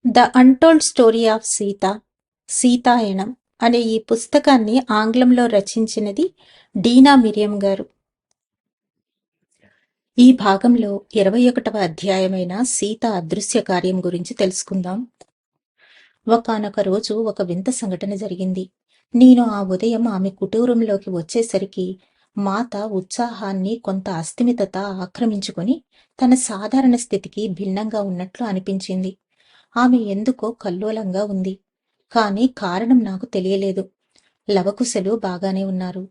The untold story of Sita, Sitayanam అనే ఈ పుస్తకాన్ని ఆంగ్లంలో రచించినది డీనా మిరియం గారు. ఈ భాగంలో 21వ అధ్యాయమైన సీత అదృశ్య కార్యం గురించి తెలుసుకుందాం. ఒకానొక రోజు ఒక వింత సంఘటన జరిగింది. నేను ఆ ఉదయం ఆమె కుటీరంలోకి వచ్చేసరికి మాత ఉత్సాహాన్ని, కొంత అస్థిమితత ఆక్రమించుకొని తన సాధారణ స్థితికి భిన్నంగా ఉన్నట్లు అనిపించింది. ఆమె ఎందుకో కల్లోలంగా ఉంది. కాని కారణం నాకు తెలియలేదు. లవకుశలు బాగానే ఉన్నారు.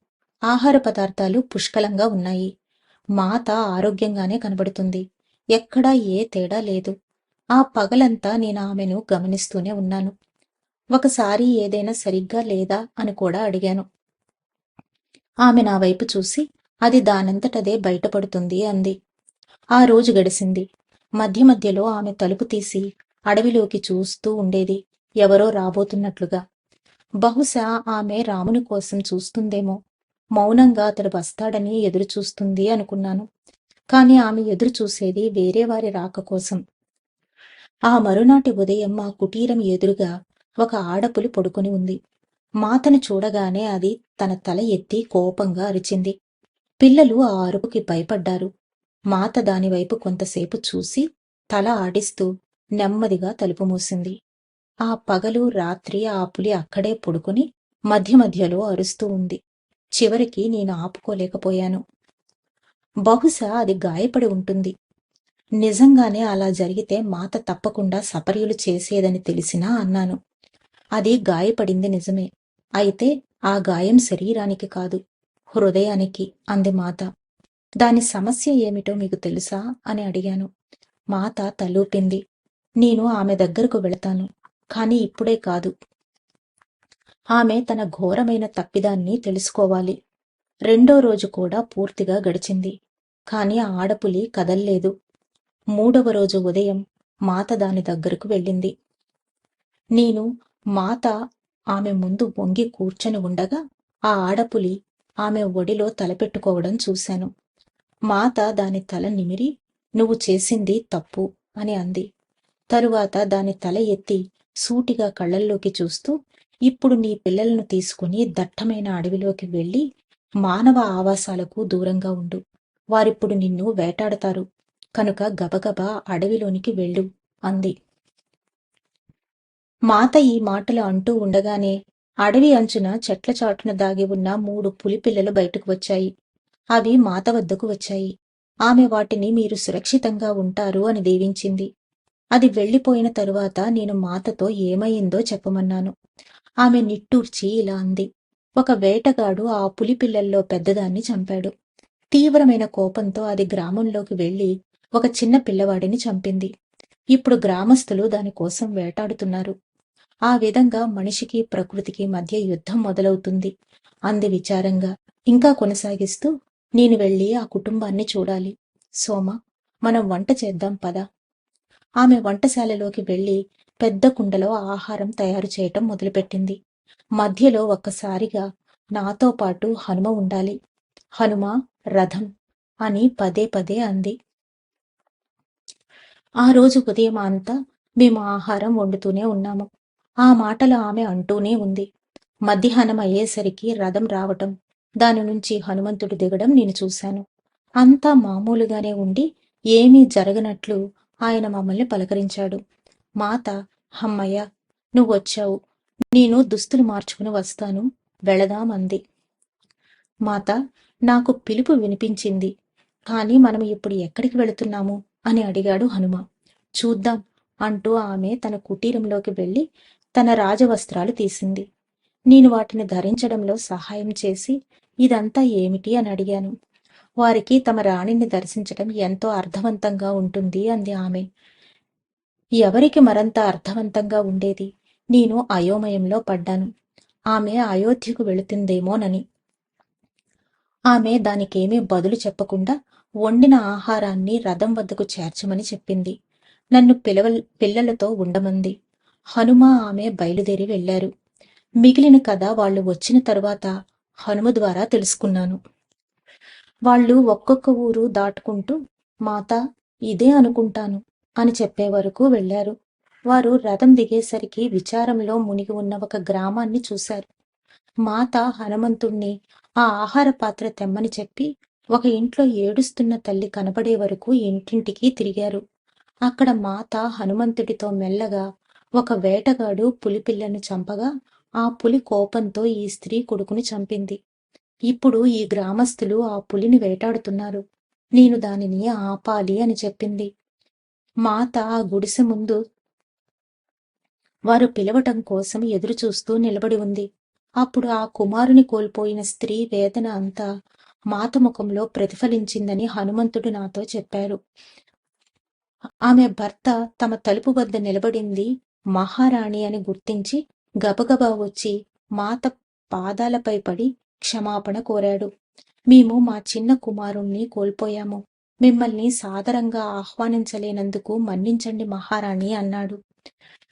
ఆహార పదార్థాలు పుష్కలంగా ఉన్నాయి. మాత ఆరోగ్యంగానే కనబడుతుంది. ఎక్కడా ఏ తేడా లేదు. ఆ పగలంతా నేను ఆమెను గమనిస్తూనే ఉన్నాను. ఒకసారి ఏదైనా సరిగ్గా లేదా అని కూడా అడిగాను. ఆమె నా వైపు చూసి అది దానంతటదే బయటపడుతుంది అంది. ఆ రోజు గడిసింది. మధ్య మధ్యలో ఆమె తలుపు తీసి అడవిలోకి చూస్తూ ఉండేది, ఎవరో రాబోతున్నట్లుగా. బహుశా ఆమె రాముని కోసం చూస్తుందేమో. మౌనంగా అతడు వస్తాడని ఎదురు చూస్తుంది అనుకున్నాను. కాని ఆమె ఎదురు చూసేది వేరే వారి రాక కోసం. ఆ మరునాటి ఉదయం మా కుటీరం ఎదురుగా ఒక ఆడపులి పడుకొని ఉంది. మాతను చూడగానే అది తన తల ఎత్తి కోపంగా అరిచింది. పిల్లలు ఆ అరుపుకి భయపడ్డారు. మాత దానివైపు కొంతసేపు చూసి తల ఆడిస్తూ నెమ్మదిగా తలుపు మూసింది. ఆ పగలు రాత్రి ఆ పులి అక్కడే పడుకుని మధ్య మధ్యలో అరుస్తూ ఉంది. చివరికి నేను ఆపుకోలేకపోయాను. బహుశా అది గాయపడి ఉంటుంది. నిజంగానే అలా జరిగితే మాత తప్పకుండా సపర్యలు చేసేదని తెలిసినా అన్నాను. అది గాయపడింది నిజమే. అయితే ఆ గాయం శరీరానికి కాదు, హృదయానికి అంది మాత. దాని సమస్య ఏమిటో మీకు తెలుసా అని అడిగాను. మాత తలూపింది. నేను ఆమె దగ్గరకు వెళతాను, కాని ఇప్పుడే కాదు. ఆమె తన ఘోరమైన తప్పిదాన్ని తెలుసుకోవాలి. రెండో రోజు కూడా పూర్తిగా గడిచింది. కాని ఆ ఆడపులి కదల్లేదు. మూడవ రోజు ఉదయం మాత దాని దగ్గరకు వెళ్ళింది. నేను మాత ఆమె ముందు వంగి కూర్చొని ఉండగా ఆ ఆడపులి ఆమె ఒడిలో తలపెట్టుకోవడం చూశాను. మాత దాని తల నిమిరి, నువ్వు చేసింది తప్పు అని అంది. తరువాత దాని తల ఎత్తి సూటిగా కళ్ళల్లోకి చూస్తూ, ఇప్పుడు నీ పిల్లలను తీసుకుని దట్టమైన అడవిలోకి వెళ్ళి మానవ ఆవాసాలకు దూరంగా ఉండు. వారిప్పుడు నిన్ను వేటాడతారు. కనుక గబగబా అడవిలోనికి వెళ్ళు అంది. మాత ఈ మాటలు అంటూ ఉండగానే అడవి అంచున చెట్ల చాటున దాగి ఉన్న 3 పులిపిల్లలు బయటకు వచ్చాయి. అవి మాత వద్దకు వచ్చాయి. ఆమె వాటిని మీరు సురక్షితంగా ఉంటారు అని దీవించింది. అది వెళ్ళిపోయిన తరువాత నేను మాతతో ఏమయిందో చెప్పమన్నాను. ఆమె నిట్టూర్చి ఇలా అంది. ఒక వేటగాడు ఆ పులిపిల్లల్లో పెద్దదాన్ని చంపాడు. తీవ్రమైన కోపంతో అది గ్రామంలోకి వెళ్లి ఒక చిన్న పిల్లవాడిని చంపింది. ఇప్పుడు గ్రామస్తులు దానికోసం వేటాడుతున్నారు. ఆ విధంగా మనిషికి ప్రకృతికి మధ్య యుద్ధం మొదలవుతుంది అంది విచారంగా. ఇంకా కొనసాగిస్తూ, నేను వెళ్ళి ఆ కుటుంబాన్ని చూడాలి. సోమ, మనం వంట చేద్దాం పద. ఆమె వంటశాలలోకి వెళ్లి పెద్ద కుండలో ఆహారం తయారు చేయటం మొదలుపెట్టింది. మధ్యలో ఒక్కసారిగా నాతో పాటు హనుమ ఉండాలి, హనుమ, రథం అని పదే పదే అంది. ఆ రోజు ఉదయం అంతా మేము ఆహారం వండుతూనే ఉన్నాము. ఆ మాటలు ఆమె అంటూనే ఉంది. మధ్యాహ్నం అయ్యేసరికి రథం రావటం, దాని నుంచి హనుమంతుడు దిగడం నేను చూశాను. అంతా మామూలుగానే ఉండి ఏమీ జరగనట్లు ఆయన మమ్మల్ని పలకరించాడు. మాత, హమ్మయ్య, నువ్వొచ్చావు. నేను దుస్తులు మార్చుకుని వస్తాను, వెళదాం అంది. మాత, నాకు పిలుపు వినిపించింది. కాని మనం ఇప్పుడు ఎక్కడికి వెళుతున్నాము అని అడిగాడు హనుమ. చూద్దాం అంటూ ఆమె తన కుటీరంలోకి వెళ్ళి తన రాజవస్త్రాలు తీసింది. నేను వాటిని ధరించడంలో సహాయం చేసి ఇదంతా ఏమిటి అని అడిగాను. వారికి తమ రాణిని దర్శించటం ఎంతో అర్థవంతంగా ఉంటుంది అంది ఆమె. ఎవరికి మరంత అర్థవంతంగా ఉండేది? నేను అయోమయంలో పడ్డాను. ఆమె అయోధ్యకు వెళుతుందేమోనని. ఆమె దానికేమీ బదులు చెప్పకుండా వండిన ఆహారాన్ని రథం వద్దకు చేర్చమని చెప్పింది. నన్ను పిల్లలతో ఉండమంది. హనుమ, ఆమె బయలుదేరి వెళ్లారు. మిగిలిన కథ వాళ్ళు వచ్చిన తరువాత హనుమ ద్వారా తెలుసుకున్నాను. వాళ్ళు ఒక్కొక్క ఊరు దాటుకుంటూ, మాత, ఇదే అనుకుంటాను అని చెప్పే వరకు వెళ్లారు. వారు రథం దిగేసరికి విచారంలో మునిగి ఉన్న ఒక గ్రామాన్ని చూశారు. మాత హనుమంతుణ్ణి ఆ ఆహార పాత్ర తెమ్మని చెప్పి ఒక ఇంట్లో ఏడుస్తున్న తల్లి కనపడే వరకు ఇంటింటికి తిరిగారు. అక్కడ మాత హనుమంతుడితో మెల్లగా ఒక వేటగాడు పులిపిల్లను చంపగా ఆ పులి కోపంతో ఈ స్త్రీ కొడుకుని చంపింది. ఇప్పుడు ఈ గ్రామస్తులు ఆ పులిని వేటాడుతున్నారు. నేను దానిని ఆపాలి అని చెప్పింది. మాత ఆ గుడిసె ముందు వారు పిలవటం కోసం ఎదురుచూస్తూ నిలబడి ఉంది. అప్పుడు ఆ కుమారుని కోల్పోయిన స్త్రీ వేదన అంతా మాత ముఖంలో ప్రతిఫలించిందని హనుమంతుడు నాతో చెప్పారు. ఆమె భర్త తమ తలుపు వద్ద నిలబడింది మహారాణి అని గుర్తించి గబగబా వచ్చి మాత పాదాలపై పడి క్షమాపణ కోరాడు. మేము మా చిన్న కుమారుణ్ణి కోల్పోయాము. మిమ్మల్ని సాదరంగా ఆహ్వానించలేనందుకు మన్నించండి మహారాణి అన్నాడు.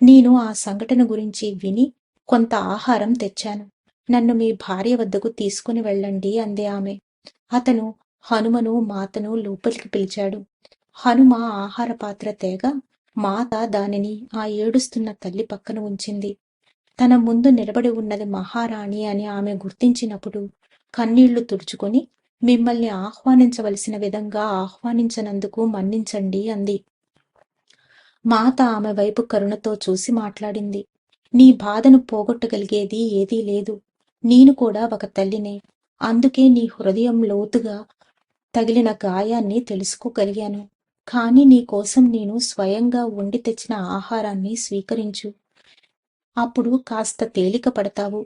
నేను ఆ సంఘటన గురించి విని కొంత ఆహారం తెచ్చాను. నన్ను మీ భార్య వద్దకు తీసుకుని వెళ్ళండి అంది ఆమె. అతను హనుమను మాతను లోపలికి పిలిచాడు. హనుమ ఆహార పాత్ర తేగా మాత దానిని ఆ ఏడుస్తున్న తల్లి పక్కన ఉంచింది. తన ముందు నిలబడి ఉన్నది మహారాణి అని ఆమె గుర్తించినప్పుడు కన్నీళ్లు తుడుచుకొని మిమ్మల్ని ఆహ్వానించవలసిన విధంగా ఆహ్వానించనందుకు మన్నించండి అంది. మాత ఆమె వైపు కరుణతో చూసి మాట్లాడింది. నీ బాధను పోగొట్టగలిగేది ఏదీ లేదు. నేను కూడా ఒక తల్లినే. అందుకే నీ హృదయం లోతుగా తగిలిన గాయాన్ని తెలుసుకోగలిగాను. కాని నీకోసం నేను స్వయంగా వండి తెచ్చిన ఆహారాన్ని స్వీకరించు. అప్పుడు కాస్త తేలిక పడతావు.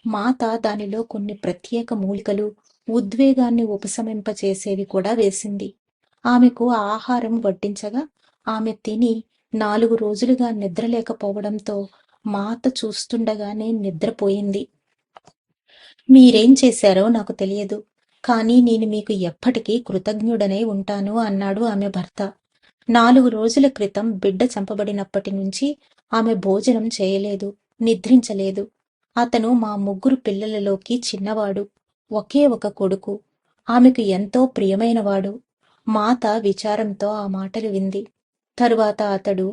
మాత దానిలో కొన్ని ప్రత్యేక మూలికలు ఉద్వేగాన్ని ఉపశమింపచేసేవి కూడా వేసింది. ఆమెకు ఆహారం వడ్డించగా ఆమె తిని 4 రోజులుగా నిద్రలేకపోవడంతో మాత చూస్తుండగానే నిద్రపోయింది. మీరేం చేశారో నాకు తెలియదు. కానీ నేను మీకు ఎప్పటికీ కృతజ్ఞుడనై ఉంటాను అన్నాడు ఆమె భర్త. 4 రోజుల క్రితం బిడ్డ చంపబడినప్పటి నుంచి ఆమె భోజనం చేయలేదు, నిద్రించలేదు. అతను మా 3 పిల్లలలోకి చిన్నవాడు. ఒకే ఒక కొడుకు. ఆమెకు ఎంతో ప్రియమైనవాడు. మాత విచారంతో ఆ మాటలు వింది. తరువాత అతడు,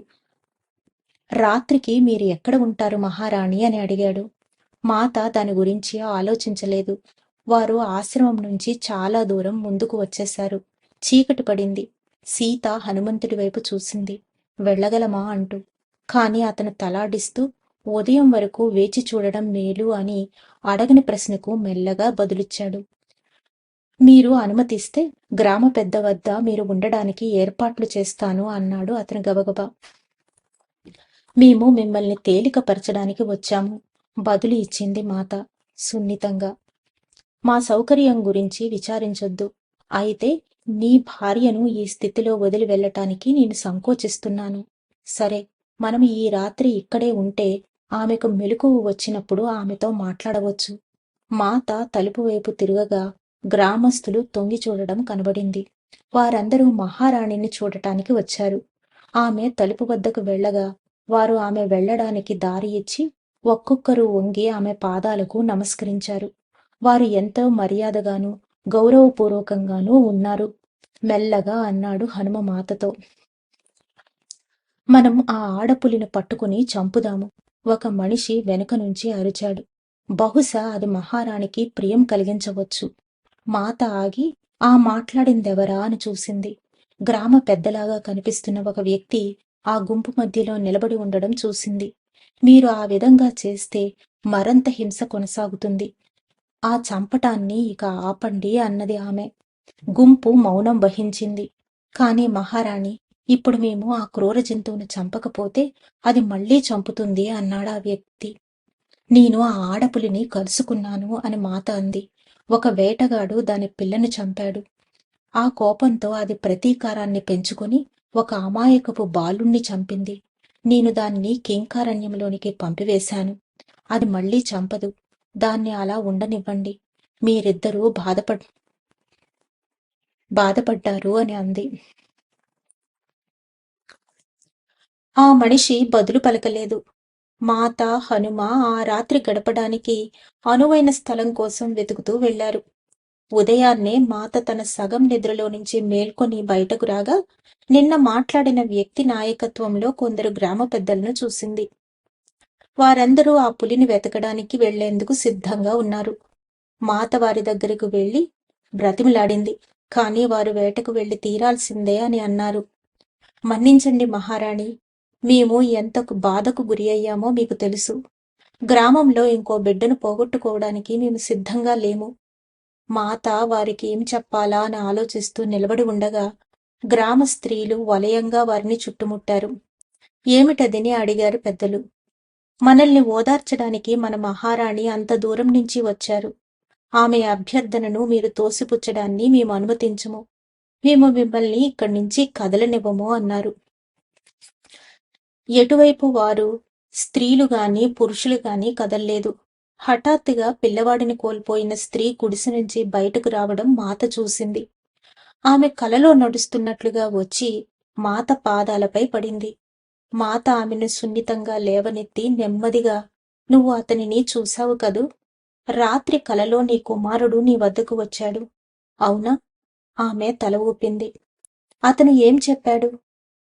రాత్రికి మీరు ఎక్కడ ఉంటారు మహారాణి అని అడిగాడు. మాత దాని గురించి ఆలోచించలేదు. వారు ఆశ్రమం నుంచి చాలా దూరం ముందుకు వచ్చేశారు. చీకటి పడింది. సీత హనుమంతుడి వైపు చూసింది, వెళ్ళగలమా అంటూ. కాని అతను తలాడిస్తూ ఉదయం వరకు వేచి చూడడం మేలు అని అడగని ప్రశ్నకు మెల్లగా బదులిచ్చాడు. మీరు అనుమతిస్తే గ్రామ పెద్ద వద్ద మీరు ఉండడానికి ఏర్పాట్లు చేస్తాను అన్నాడు అతను గబగబా. మేము మిమ్మల్ని తేలికపరచడానికి వచ్చాము, బదులు ఇచ్చింది మాత సున్నితంగా. మా సౌకర్యం గురించి విచారించొద్దు. అయితే నీ భార్యను ఈ స్థితిలో వదిలి వెళ్ళటానికి నేను సంకోచిస్తున్నాను. సరే, మనం ఈ రాత్రి ఇక్కడే ఉంటే ఆమెకు మెలకువ వచ్చినప్పుడు ఆమెతో మాట్లాడవచ్చు. మాత తలుపు వైపు తిరగగా గ్రామస్తులు తొంగి చూడడం కనబడింది. వారందరూ మహారాణిని చూడటానికి వచ్చారు. ఆమె తలుపు వద్దకు వెళ్ళగా వారు ఆమె వెళ్ళడానికి దారి ఇచ్చి ఒక్కొక్కరు వంగి ఆమె పాదాలకు నమస్కరించారు. వారు ఎంతో మర్యాదగాను గౌరవపూర్వకంగానూ ఉన్నారు. మెల్లగా అన్నాడు హనుమ మాతతో, మనం ఆ ఆడపులిని పట్టుకుని చంపుదాము. ఒక మనిషి వెనుక నుంచి అరిచాడు. బహుశా అది మహారాణికి ప్రియం కలిగించవచ్చు. మాత ఆగి ఆ మాట్లాడిందెవరా అని చూసింది. గ్రామ పెద్దలాగా కనిపిస్తున్న ఒక వ్యక్తి ఆ గుంపు మధ్యలో నిలబడి ఉండడం చూసింది. మీరు ఆ విధంగా చేస్తే మరంత హింస కొనసాగుతుంది. ఆ చంపటాన్ని ఇక ఆపండి అన్నది ఆమె. గుంపు మౌనం వహించింది. కాని మహారాణి, ఇప్పుడు మేము ఆ క్రూర జంతువును చంపకపోతే అది మళ్లీ చంపుతుంది అన్నాడా వ్యక్తి. నేను ఆ ఆడపులిని కలుసుకున్నాను అని మాత అంది. ఒక వేటగాడు దాని పిల్లను చంపాడు. ఆ కోపంతో అది ప్రతీకారాన్ని పెంచుకొని ఒక అమాయకపు బాలుణ్ణి చంపింది. నేను దాన్ని కింకారణ్యంలోనికి పంపివేశాను. అది మళ్లీ చంపదు. దాన్ని అలా ఉండనివ్వండి. మీరిద్దరూ బాధపడ్డారు అని అంది. ఆ మనిషి బదులు పలకలేదు. మాత, హనుమ ఆ రాత్రి గడపడానికి అనువైన స్థలం కోసం వెతుకుతూ వెళ్లారు. ఉదయాన్నే మాత తన సగం నిద్రలో నుంచి మేల్కొని బయటకు రాగా నిన్న మాట్లాడిన వ్యక్తి నాయకత్వంలో కొందరు గ్రామ పెద్దలను చూసింది. వారందరూ ఆ పులిని వెతకడానికి వెళ్లేందుకు సిద్ధంగా ఉన్నారు. మాత వారి దగ్గరకు వెళ్లి బ్రతిమిలాడింది. కాని వారు వేటకు వెళ్లి తీరాల్సిందే అని అన్నారు. మన్నించండి మహారాణి, మేము ఎంతకు బాధకు గురి అయ్యామో మీకు తెలుసు. గ్రామంలో ఇంకో బిడ్డను పోగొట్టుకోవడానికి మేము సిద్ధంగా లేము. మాత వారికి ఏం చెప్పాలా అని ఆలోచిస్తూ నిలబడి ఉండగా గ్రామ స్త్రీలు వలయంగా వారిని చుట్టుముట్టారు. ఏమిటదని అడిగారు పెద్దలు. మనల్ని ఓదార్చడానికి మన మహారాణి అంత దూరం నుంచి వచ్చారు. ఆమె అభ్యర్థనను మీరు తోసిపుచ్చడాన్ని మేము అనుమతించము. మేము మిమ్మల్ని ఇక్కడి నుంచి కదలనివ్వము అన్నారు. ఎటువైపు వారు స్త్రీలు గాని పురుషులు గాని కదల్లేదు. హఠాత్తుగా పిల్లవాడిని కోల్పోయిన స్త్రీ గుడిసె నుంచి బయటకు రావడం మాత చూసింది. ఆమె కలలో నడుస్తున్నట్లుగా వచ్చి మాత పాదాలపై పడింది. మాత ఆమెను సున్నితంగా లేవనెత్తి నెమ్మదిగా, నువ్వు అతనిని చూశావు కదూ? రాత్రి కలలో నీ కుమారుడు నీ వద్దకు వచ్చాడు, అవునా? ఆమె తల ఊపింది. అతను ఏం చెప్పాడు?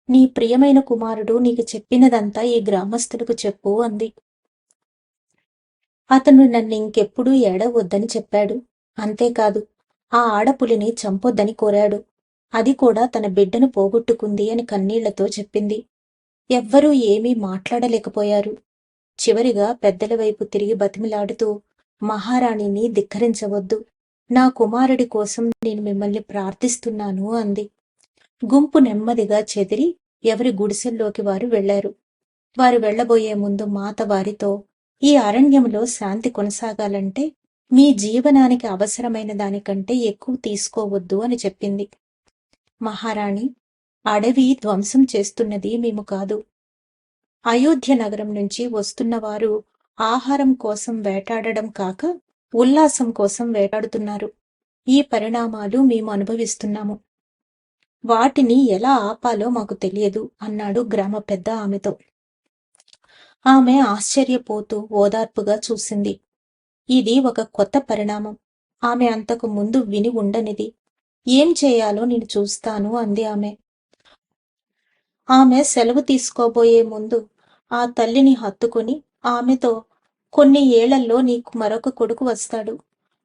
నీ ప్రియమైన కుమారుడు నీకు చెప్పినదంతా ఈ గ్రామస్తులకు చెప్పు అంది. అతను నన్నింకెప్పుడూ ఏడవద్దని చెప్పాడు. అంతేకాదు, ఆ ఆడపులిని చంపొద్దని కోరాడు. అది కూడా తన బిడ్డను పోగొట్టుకుంది అని కన్నీళ్లతో చెప్పింది. ఎవ్వరూ ఏమీ మాట్లాడలేకపోయారు. చివరిగా పెద్దల వైపు తిరిగి బతిమిలాడుతూ, మహారాణిని ధిక్కరించవద్దు. నా కుమారుడి కోసం నేను మిమ్మల్ని ప్రార్థిస్తున్నాను అంది. గుంపు నెమ్మదిగా చెదిరి ఎవరి గుడిసెల్లోకి వారు వెళ్లారు. వారు వెళ్లబోయే ముందు మాత వారితో, ఈ అరణ్యంలో శాంతి కొనసాగాలంటే మీ జీవనానికి అవసరమైన దానికంటే ఎక్కువ తీసుకోవద్దు అని చెప్పింది. మహారాణి, అడవి ధ్వంసం చేస్తున్నది మేము కాదు. అయోధ్య నగరం నుంచి వస్తున్నవారు ఆహారం కోసం వేటాడడం కాక ఉల్లాసం కోసం వేటాడుతున్నారు. ఈ పరిణామాలు మేము అనుభవిస్తున్నాము. వాటిని ఎలా ఆపాలో మాకు తెలియదు అన్నాడు గ్రామ పెద్ద ఆమెతో. ఆమె ఆశ్చర్యపోతూ ఓదార్పుగా చూసింది. ఇది ఒక కొత్త పరిణామం. ఆమె అంతకు ముందు విని ఉండనిది. ఏం చేయాలో నేను చూస్తాను అంది ఆమె. ఆమె సెలవు తీసుకోబోయే ముందు ఆ తల్లిని హత్తుకుని ఆమెతో, కొన్ని ఏళ్లలో నీకు మరొక కొడుకు వస్తాడు.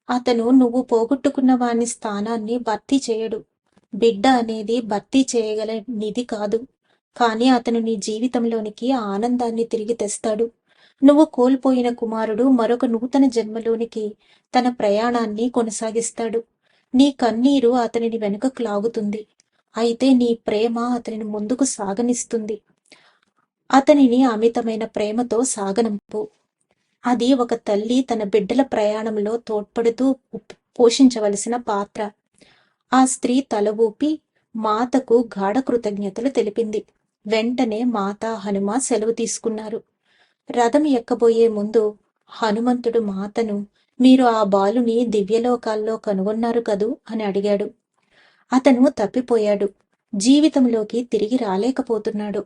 అతను నువ్వు పోగొట్టుకున్న వాని స్థానాన్ని భర్తీ చేయడు. బిడ్డ అనేది భర్తీ చేయగల నిధి కాదు. కాని అతను నీ జీవితంలోనికి ఆనందాన్ని తిరిగి తెస్తాడు. నువ్వు కోల్పోయిన కుమారుడు మరొక నూతన జన్మలోనికి తన ప్రయాణాన్ని కొనసాగిస్తాడు. నీ కన్నీరు అతనిని వెనుకకు లాగుతుంది. అయితే నీ ప్రేమ అతనిని ముందుకు సాగనిస్తుంది. అతనిని అమితమైన ప్రేమతో సాగనంపు. అది ఒక తల్లి తన బిడ్డల ప్రయాణంలో తోడ్పడుతూ పోషించవలసిన పాత్ర. ఆ స్త్రీ తల ఊపి మాతకు గాఢ కృతజ్ఞతలు తెలిపింది. వెంటనే మాత హనుమ సెలవు తీసుకున్నారు. రథం ఎక్కబోయే ముందు హనుమంతుడు మాతను, మీరు ఆ బాలుని దివ్యలోకాల్లో కనుగొన్నారు కదూ అని అడిగాడు. అతను తప్పిపోయాడు. జీవితంలోకి తిరిగి రాలేకపోతున్నాడు.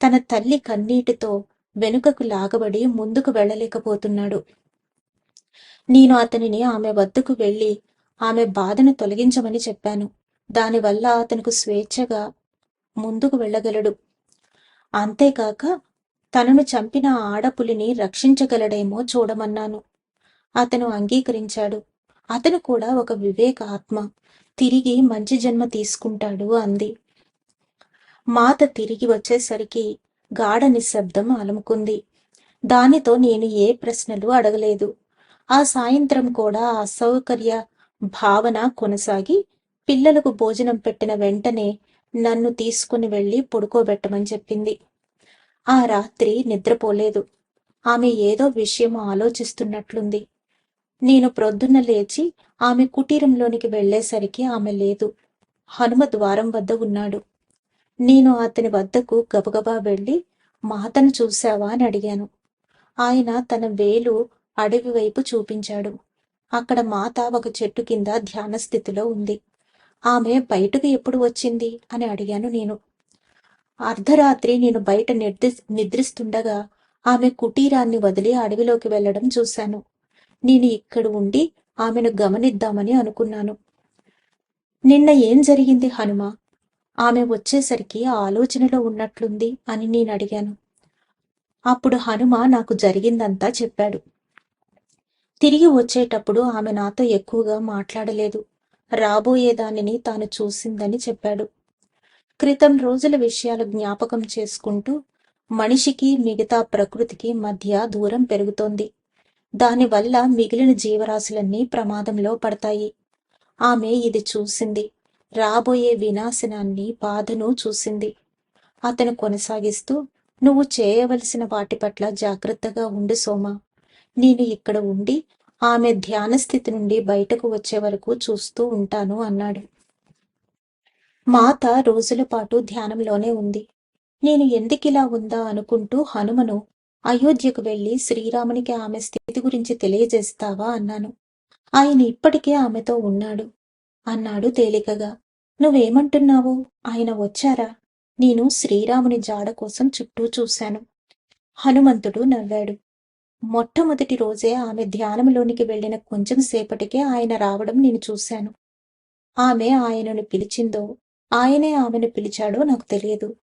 తన తల్లి కన్నీటితో వెనుకకు లాగబడి ముందుకు వెళ్ళలేకపోతున్నాడు. నేను అతనిని ఆమె వద్దకు వెళ్లి ఆమె బాధను తొలగించమని చెప్పాను. దానివల్ల అతనికి స్వేచ్ఛగా ముందుకు వెళ్ళగలడు. అంతేకాక తనను చంపిన ఆడపులిని రక్షించగలడేమో చూడమన్నాను. అతను అంగీకరించాడు. అతను కూడా ఒక వివేక ఆత్మ. తిరిగి మంచి జన్మ తీసుకుంటాడు అంది. మాత తిరిగి వచ్చేసరికి గాఢ నిశ్శబ్దం అలుముకుంది. దానితో నేను ఏ ప్రశ్నలు అడగలేదు. ఆ సాయంత్రం కూడా అసౌకర్య భావన కొనసాగి పిల్లలకు భోజనం పెట్టిన వెంటనే నన్ను తీసుకుని వెళ్లి పడుకోబెట్టమని చెప్పింది. ఆ రాత్రి నిద్రపోలేదు. ఆమె ఏదో విషయం ఆలోచిస్తున్నట్లుంది. నేను ప్రొద్దున్న లేచి ఆమె కుటీరంలోనికి వెళ్లేసరికి ఆమె లేదు. హనుమ ద్వారం వద్ద ఉన్నాడు. నేను అతని వద్దకు గబగబా వెళ్లి, మాతను చూశావా అని అడిగాను. ఆయన తన వేలు అడవి వైపు చూపించాడు. అక్కడ మాత ఒక చెట్టు కింద ధ్యాన స్థితిలో ఉంది. ఆమె బయటకు ఎప్పుడు వచ్చింది అని అడిగాను నేను. అర్ధరాత్రి నేను బయట నిద్రిస్తుండగా ఆమె కుటీరాన్ని వదిలి అడవిలోకి వెళ్లడం చూశాను. నేను ఇక్కడ ఉండి ఆమెను గమనిద్దామని అనుకున్నాను. నిన్న ఏం జరిగింది హనుమ? ఆమె వచ్చేసరికి ఆలోచనలో ఉన్నట్లుంది అని నేనడిగాను. అప్పుడు హనుమ నాకు జరిగిందంతా చెప్పాడు. తిరిగి వచ్చేటప్పుడు ఆమె నాతో ఎక్కువగా మాట్లాడలేదు. రాబోయేదానిని తాను చూసిందని చెప్పాడు. క్రితం రోజుల విషయాలు జ్ఞాపకం చేసుకుంటూ మనిషికి మిగతా ప్రకృతికి మధ్య దూరం పెరుగుతోంది. దానివల్ల మిగిలిన జీవరాశులన్నీ ప్రమాదంలో పడతాయి. ఆమె ఇది చూసింది. రాబోయే వినాశనాన్ని, బాధను చూసింది. అతను కొనసాగిస్తూ, నువ్వు చేయవలసిన వాటి పట్ల జాగ్రత్తగా ఉండు సోమా. నేను ఇక్కడ ఉండి ఆమె ధ్యాన స్థితి నుండి బయటకు వచ్చే వరకు చూస్తూ ఉంటాను అన్నాడు. మాత రోజుల పాటు ధ్యానంలోనే ఉంది. నేను ఎందుకిలా ఉందా అనుకుంటూ హనుమను అయోధ్యకు వెళ్లి శ్రీరామునికి ఆమె స్థితి గురించి తెలియజేస్తావా అన్నాను. ఆయన ఇప్పటికే ఆమెతో ఉన్నాడు అన్నాడు తేలికగా. నువ్వేమంటున్నావు? ఆయన వచ్చారా? నేను శ్రీరాముని జాడ కోసం చుట్టూ చూశాను. హనుమంతుడు నవ్వాడు. మొట్టమొదటి రోజే ఆమె ధ్యానంలోనికి వెళ్లిన కొంచెం సేపటికే ఆయన రావడం నేను చూశాను. ఆమె ఆయనను పిలిచిందో, ఆయనే ఆమెను పిలిచాడో నాకు తెలియదు.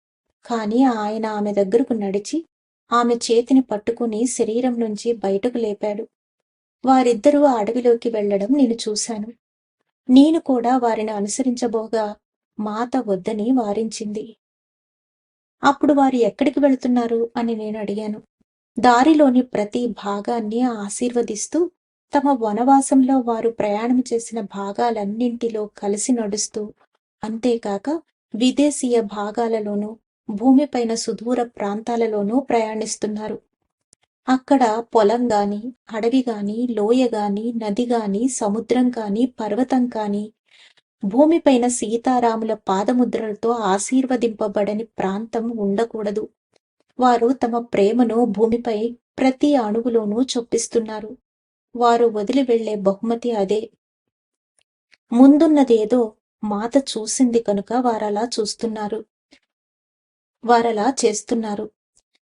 కాని ఆయన ఆమె దగ్గరకు నడిచి ఆమె చేతిని పట్టుకుని శరీరం నుంచి బయటకు లేపాడు. వారిద్దరూ ఆ అడవిలోకి వెళ్లడం నేను చూశాను. నేను కూడా వారిని అనుసరించబోగా మాత వద్దని వారించింది. అప్పుడు వారు ఎక్కడికి వెళుతున్నారు అని నేను అడిగాను. దారిలోని ప్రతి భాగాన్ని ఆశీర్వదిస్తూ, తమ వనవాసంలో వారు ప్రయాణం చేసిన భాగాలన్నింటిలో కలిసి నడుస్తూ, అంతేకాక విదేశీయ భాగాలలోనూ భూమిపైన సుదూర ప్రాంతాలలోనూ ప్రయాణిస్తున్నారు. అక్కడ పొలం గాని, అడవి గాని, లోయ గాని, నది గాని, సముద్రం కాని, పర్వతం కాని, భూమిపైన సీతారాముల పాదముద్రలతో ఆశీర్వదింపబడని ప్రాంతం ఉండకూడదు. వారు తమ ప్రేమను భూమిపై ప్రతి అణువులోనూ చొప్పిస్తున్నారు. వారు వదిలి వెళ్లే బహుమతి అదే. ముందున్నదేదో మాత చూసింది కనుక వారలా చేస్తున్నారు.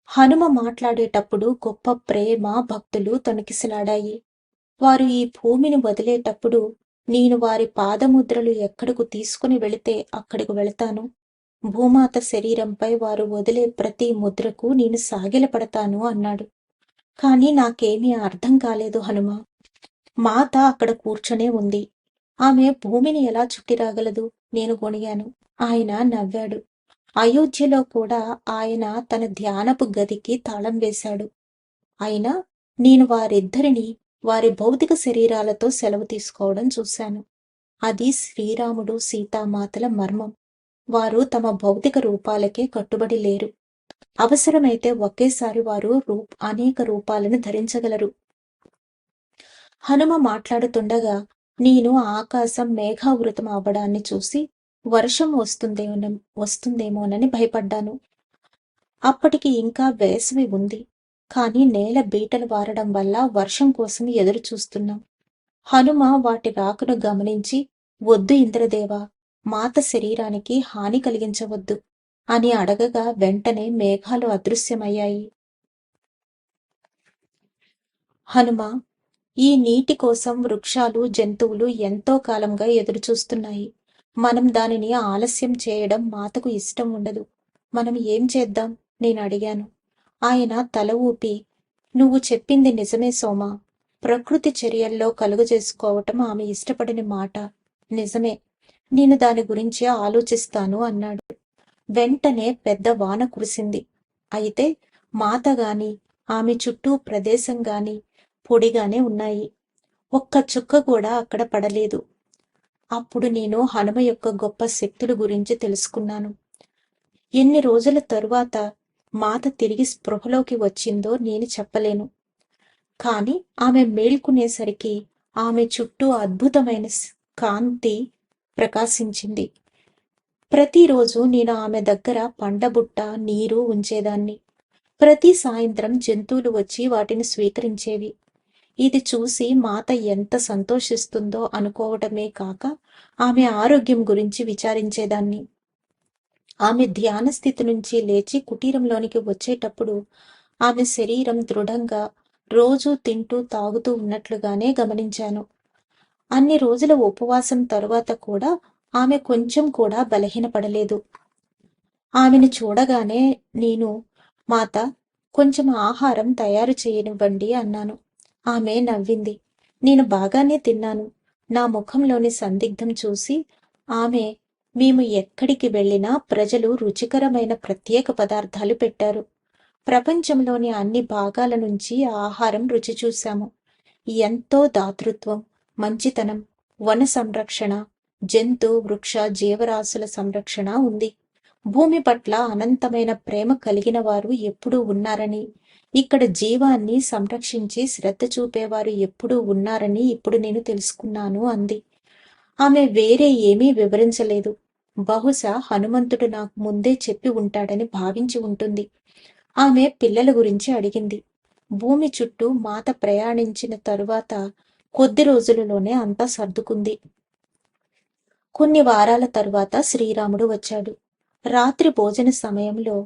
హనుమ మాట్లాడేటప్పుడు గొప్ప ప్రేమ, భక్తులు తొణికిసలాడాయి. వారు ఈ భూమిని వదిలేటప్పుడు నేను వారి పాదముద్రలు ఎక్కడకు తీసుకుని వెళితే అక్కడికి వెళతాను. భూమాత శరీరంపై వారు వదిలే ప్రతి ముద్రకు నేను సాగిలపడతాను అన్నాడు. కాని నాకేమీ అర్థం కాలేదు హనుమ. మాత అక్కడ కూర్చొనే ఉంది. ఆమె భూమిని ఎలా చుట్టిరాగలదు? నేను గొణిగాను. ఆయన నవ్వాడు. అయోధ్యలో కూడా ఆయన తన ధ్యానపు గదికి తాళం వేశాడు. అయినా నేను వారిద్దరినీ వారి భౌతిక శరీరాలతో సెలవు తీసుకోవడం చూశాను. అది శ్రీరాముడు, సీతామాతల మర్మం. వారు తమ భౌతిక రూపాలకే కట్టుబడి లేరు. అవసరమైతే ఒకేసారి వారు అనేక రూపాలను ధరించగలరు. హనుమ మాట్లాడుతుండగా నేను ఆకాశం మేఘావృతం అవ్వడాన్ని చూసి వర్షం వస్తుందేమోనని భయపడ్డాను. అప్పటికి ఇంకా వేసవి ఉంది. కాని నేల బీటలు వారడం వల్ల వర్షం కోసం ఎదురు చూస్తున్నాం. హనుమ వాటి రాకను గమనించి, వద్దు ఇంద్రదేవా, మాత శరీరానికి హాని కలిగించవద్దు అని అడగగా వెంటనే మేఘాలు అదృశ్యమయ్యాయి. హనుమ, ఈ నీటి కోసం వృక్షాలు, జంతువులు ఎంతో కాలంగా ఎదురుచూస్తున్నాయి. మనం దానిని ఆలస్యం చేయడం మాతకు ఇష్టం ఉండదు. మనం ఏం చేద్దాం? నేను అడిగాను. ఆయన తల ఊపి, నువ్వు చెప్పింది నిజమే సోమా. ప్రకృతి చర్యల్లో కలుగజేసుకోవటం ఆమె ఇష్టపడిన మాట. నిజమే. నేను దాని గురించి ఆలోచిస్తాను అన్నాడు. వెంటనే పెద్ద వాన కురిసింది. అయితే మాత గాని, ఆమె చుట్టూ ప్రదేశం గాని పొడిగానే ఉన్నాయి. ఒక్క చుక్క కూడా అక్కడ పడలేదు. అప్పుడు నేను హనుమ యొక్క గొప్ప శక్తుల గురించి తెలుసుకున్నాను. ఎన్ని రోజుల తరువాత మాత తిరిగి స్పృహలోకి వచ్చిందో నేను చెప్పలేను. కాని ఆమె మేల్కునేసరికి ఆమె చుట్టూ అద్భుతమైన కాంతి ప్రకాశించింది. ప్రతిరోజు నేను ఆమె దగ్గర పండబుట్ట, నీరు ఉంచేదాన్ని. ప్రతి సాయంత్రం జంతువులు వచ్చి వాటిని స్వీకరించేవి. ఇది చూసి మాత ఎంత సంతోషిస్తుందో అనుకోవటమే కాక ఆమె ఆరోగ్యం గురించి విచారించేదాన్ని. ఆమె ధ్యాన స్థితి నుంచి లేచి కుటీరంలోనికి వచ్చేటప్పుడు ఆమె శరీరం దృఢంగా రోజూ తింటూ తాగుతూ ఉన్నట్లుగానే గమనించాను. అన్ని రోజుల ఉపవాసం తరువాత కూడా ఆమె కొంచెం కూడా బలహీనపడలేదు. ఆమెను చూడగానే నేను, మాత, కొంచెం ఆహారం తయారు చేయనివ్వండి అన్నాను. ఆమె నవ్వింది. నేను బాగానే తిన్నాను. నా ముఖంలోని సందిగ్ధం చూసి ఆమె, మేము ఎక్కడికి వెళ్ళినా ప్రజలు రుచికరమైన ప్రత్యేక పదార్థాలు పెట్టారు. ప్రపంచంలోని అన్ని భాగాల నుంచి ఆహారం రుచి చూశాము. ఎంతో దాతృత్వం, మంచితనం, వన సంరక్షణ, జంతు వృక్ష జీవరాశుల సంరక్షణ ఉంది. భూమి పట్ల అనంతమైన ప్రేమ కలిగిన వారు ఎప్పుడూ ఉన్నారని, ఇక్కడ జీవాన్ని సంరక్షించి శ్రద్ధ చూపేవారు ఎప్పుడూ ఉన్నారని ఇప్పుడు నేను తెలుసుకున్నాను అంది. ఆమె వేరే ఏమీ వివరించలేదు. బహుశా హనుమంతుడు నాకు ముందే చెప్పి ఉంటాడని భావించి ఉంటుంది. ఆమె పిల్లల గురించి అడిగింది. భూమి చుట్టూ మాత ప్రయాణించిన తరువాత కొద్ది రోజులలోనే అంతా సర్దుకుంది. కొన్ని వారాల తరువాత శ్రీరాముడు వచ్చాడు. రాత్రి భోజన సమయంలో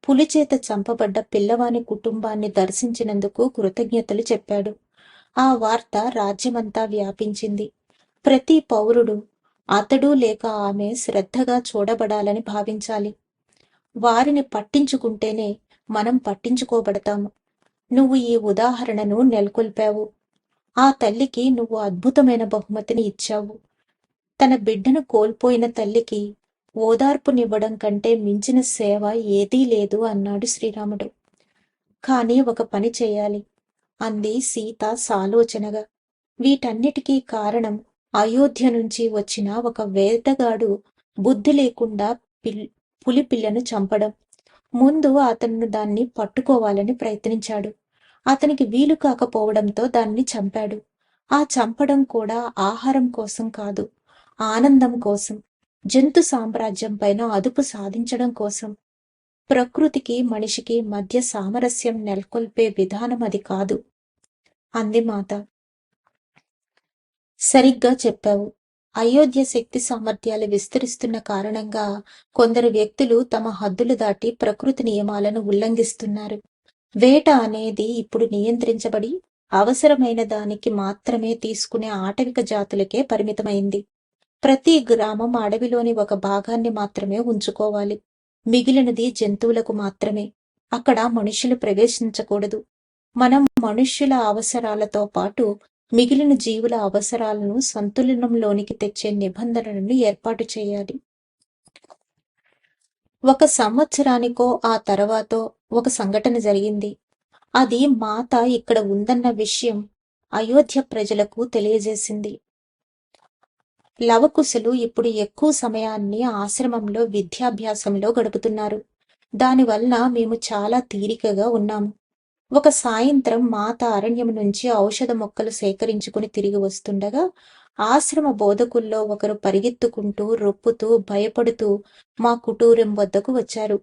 పులిచేత చంపబడ్డ పిల్లవాని కుటుంబాన్ని దర్శించినందుకు కృతజ్ఞతలు చెప్పాడు. ఆ వార్త రాజ్యమంతా వ్యాపించింది. ప్రతి పౌరుడు అతడు లేక ఆమె శ్రద్ధగా చూడబడాలని భావించాలి. వారిని పట్టించుకుంటేనే మనం పట్టించుకోబడతాము. నువ్వు ఈ ఉదాహరణను నెలకొల్పావు. ఆ తల్లికి నువ్వు అద్భుతమైన బహుమతిని ఇచ్చావు. తన బిడ్డను కోల్పోయిన తల్లికి ఓదార్పునివ్వడం కంటే మించిన సేవ ఏదీ లేదు అన్నాడు శ్రీరాముడు. కానీ ఒక పని చేయాలి అంది సీత సాలోచనగా. వీటన్నిటికీ కారణం అయోధ్య నుంచి వచ్చిన ఒక వేటగాడు బుద్ధి లేకుండా పులి పిల్లను చంపడం. ముందు అతను దాన్ని పట్టుకోవాలని ప్రయత్నించాడు. అతనికి వీలు కాకపోవడంతో దాన్ని చంపాడు. ఆ చంపడం కూడా ఆహారం కోసం కాదు, ఆనందం కోసం, జంతు సామ్రాజ్యం పైన అదుపు సాధించడం కోసం. ప్రకృతికి మనిషికి మధ్య సామరస్యం నెలకొల్పే విధానం అది కాదు అంది మాత. సరిగ్గా చెప్పావు. అయోధ్య శక్తి సామర్థ్యాలు విస్తరిస్తున్న కారణంగా కొందరు వ్యక్తులు తమ హద్దులు దాటి ప్రకృతి నియమాలను ఉల్లంఘిస్తున్నారు. వేట అనేది ఇప్పుడు నియంత్రించబడి అవసరమైన దానికి మాత్రమే తీసుకునే ఆటవిక జాతులకే పరిమితమైంది. ప్రతి గ్రామం అడవిలోని ఒక భాగాన్ని మాత్రమే ఉంచుకోవాలి. మిగిలినది జంతువులకు మాత్రమే. అక్కడ మనుషులు ప్రవేశించకూడదు. మనం మనుష్యుల అవసరాలతో పాటు మిగిలిన జీవుల అవసరాలను సంతులనంలోనికి తెచ్చే నిబంధనలను ఏర్పాటు చేయాలి. ఒక సంవత్సరానికో ఆ తర్వాతో ఒక సంఘటన జరిగింది. అది మాత ఇక్కడ ఉందన్న విషయం అయోధ్య ప్రజలకు తెలియజేసింది. లవకుశలు ఇప్పుడు ఎక్కువ సమయాన్ని ఆశ్రమంలో విద్యాభ్యాసంలో గడుపుతున్నారు. దానివల్ల మేము చాలా తీరికగా ఉన్నాము. ఒక సాయంత్రం మాత అరణ్యం నుంచి ఔషధ మొక్కలు సేకరించుకుని తిరిగి వస్తుండగా ఆశ్రమ బోధకుల్లో ఒకరు పరిగెత్తుకుంటూ, రొప్పుతూ, భయపడుతూ మా కుటీరం వద్దకు వచ్చారు.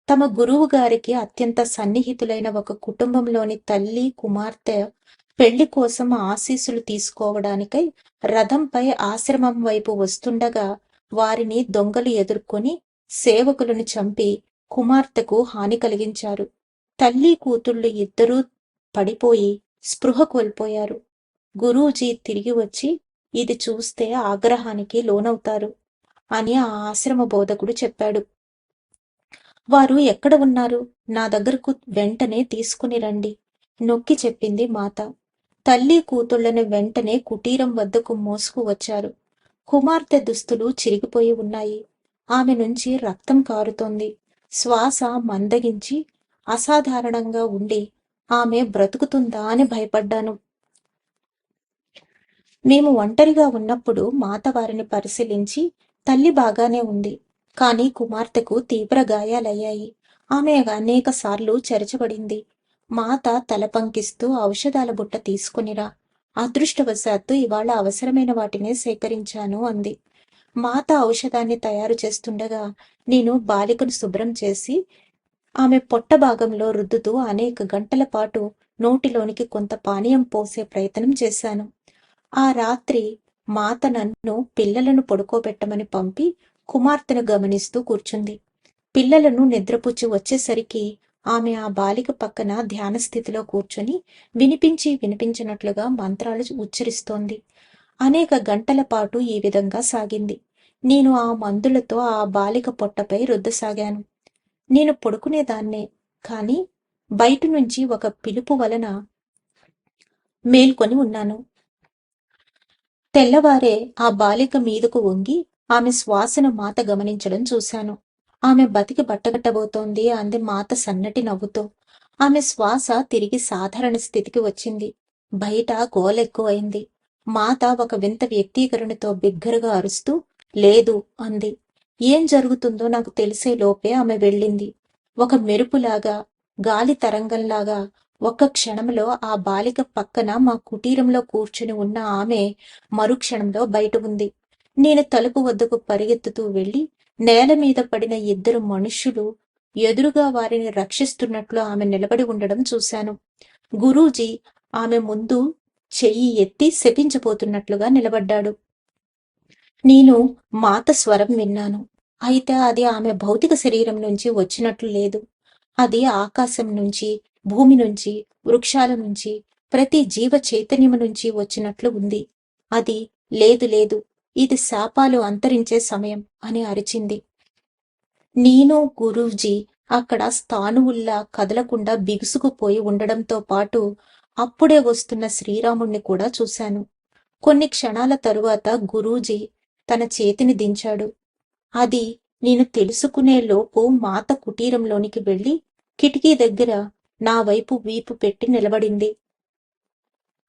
తమ గురువు గారికి అత్యంత సన్నిహితులైన ఒక కుటుంబంలోని తల్లి, కుమార్తె పెళ్లి కోసం ఆశీస్సులు తీసుకోవడానికై రథంపై ఆశ్రమం వైపు వస్తుండగా వారిని దొంగలు ఎదుర్కొని సేవకులను చంపి కుమార్తెకు హాని కలిగించారు. తల్లి కూతుళ్ళు ఇద్దరూ పడిపోయి స్పృహ కోల్పోయారు. గురూజీ తిరిగి వచ్చి ఇది చూస్తే ఆగ్రహానికి లోనవుతారు అని ఆ ఆశ్రమ బోధకుడు చెప్పాడు. వారు ఎక్కడ ఉన్నారు? నా దగ్గరకు వెంటనే తీసుకుని రండి నొక్కి చెప్పింది మాత. తల్లి కూతుళ్లను వెంటనే కుటీరం వద్దకు మోసుకు వచ్చారు. కుమార్తె దుస్తులు చిరిగిపోయి ఉన్నాయి. ఆమె నుంచి రక్తం కారుతోంది. శ్వాస మందగించి అసాధారణంగా ఉండి ఆమె బ్రతుకుతుందా అని భయపడ్డాను. మేము ఒంటరిగా ఉన్నప్పుడు మాత వారిని పరిశీలించి తల్లి బాగానే ఉంది, కానీ కుమార్తెకు తీవ్ర గాయాలయ్యాయి. ఆమె అనేక సార్లు చెరచబడింది. మాత తల పంకిస్తూ ఔషధాల బుట్ట తీసుకునిరా, అదృష్టవశాత్తు ఇవాళ అవసరమైన వాటినే సేకరించాను అంది. మాత ఔషధాన్ని తయారు చేస్తుండగా నేను బాలికను శుభ్రం చేసి ఆమె పొట్ట భాగంలో రుద్దుతూ అనేక గంటల పాటు నోటిలోనికి కొంత పానీయం పోసే ప్రయత్నం చేశాను. ఆ రాత్రి మాత నన్ను పిల్లలను పడుకోబెట్టమని పంపి కుమార్తెను గమనిస్తూ కూర్చుంది. పిల్లలను నిద్రపుచ్చి వచ్చేసరికి ఆమె ఆ బాలిక పక్కన ధ్యాన స్థితిలో కూర్చొని వినిపించినట్లుగా మంత్రాలు ఉచ్చరిస్తోంది. అనేక గంటల పాటు ఈ విధంగా సాగింది. నేను ఆ మందులతో ఆ బాలిక పొట్టపై రుద్దసాగాను. నేను పడుకునేదాన్నే, కాని బయట నుంచి ఒక పిలుపు వలన మేల్కొని ఉన్నాను. తెల్లవారే ఆ బాలిక మీదకు వంగి ఆమె శ్వాసను మాత గమనించడం చూశాను. ఆమె బతికి బట్టగట్టబోతోంది అంది మాత సన్నటి నవ్వుతో. ఆమె శ్వాస తిరిగి సాధారణ స్థితికి వచ్చింది. బయట గోలెక్కువైంది. మాత ఒక వింత వ్యక్తీకరణతో బిగ్గరగా అరుస్తూ లేదు అంది. ఏం జరుగుతుందో నాకు తెలిసే లోపే ఆమె వెళ్ళింది. ఒక మెరుపులాగా, గాలి తరంగంలాగా ఒక్క క్షణంలో ఆ బాలిక పక్కన మా కుటీరంలో కూర్చుని ఉన్న ఆమె మరుక్షణంలో బయట ఉంది. నేను తలుపు వద్దకు పరిగెత్తుతూ వెళ్లి నేల మీద పడిన ఇద్దరు మనుష్యులు ఎదురుగా వారిని రక్షిస్తున్నట్లు ఆమె నిలబడి ఉండడం చూశాను. గురూజీ ఆమె ముందు చెయ్యి ఎత్తి శపించబోతున్నట్లుగా నిలబడ్డాడు. నేను మాత స్వరం విన్నాను. అయితే అది ఆమె భౌతిక శరీరం నుంచి వచ్చినట్లు లేదు. అది ఆకాశం నుంచి, భూమి నుంచి, వృక్షాల నుంచి, ప్రతి జీవ చైతన్యము నుంచి వచ్చినట్లు ఉంది. అది లేదు లేదు, ఇది శాపాలు అంతరించే సమయం అని అరిచింది. నేను గురూజీ అక్కడ స్థాణువుల్లా కదలకుండా బిగుసుకుపోయి ఉండడంతో పాటు అప్పుడే వస్తున్న శ్రీరాముణ్ణి కూడా చూశాను. కొన్ని క్షణాల తరువాత గురూజీ తన చేతిని దించాడు. అది నేను తెలుసుకునేలోపు మాత కుటీరంలోనికి వెళ్లి కిటికీ దగ్గర నా వైపు వీపు పెట్టి నిలబడింది.